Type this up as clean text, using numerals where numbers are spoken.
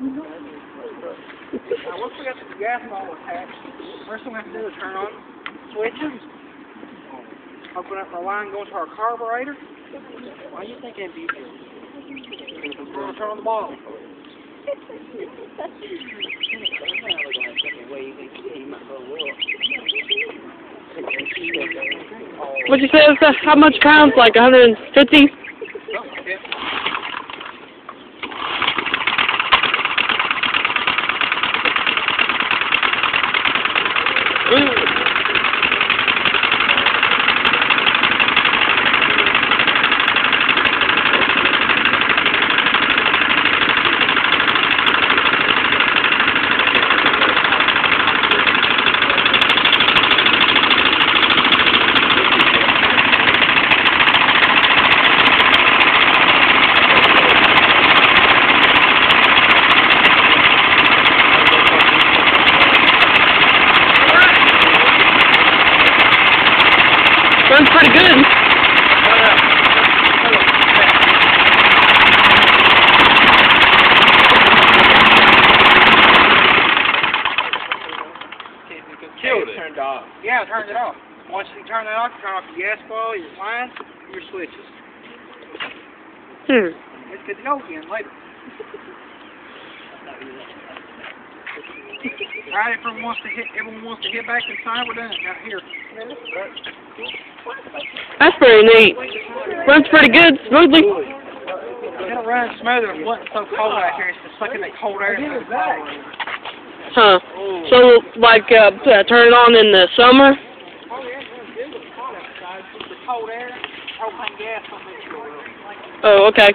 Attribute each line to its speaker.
Speaker 1: Now, once we got the gas ball attached, first thing we have to do is turn on switches, open up our line, go into our carburetor.
Speaker 2: Why do you think that'd be good?
Speaker 1: We're going to turn on the ball.
Speaker 3: What'd you say? How much pounds? Like 150? Runs pretty good.
Speaker 2: Killed it. Turned off.
Speaker 1: Yeah, I turned it off. Once you turn that off, you turn off your gas ball, your lines, and your switches. It's good to go again later. Alright, everyone wants to hit back inside, we're done. Out here.
Speaker 3: That's pretty neat. Runs pretty good, smoothly.
Speaker 1: It'll run smoother if it wasn't so cold out here. It's just sucking that cold air.
Speaker 3: Huh. So, like, turn it on in the summer?
Speaker 1: Oh, yeah, it's good. It's cold outside. It's the cold air, propane gas.
Speaker 3: Oh, okay.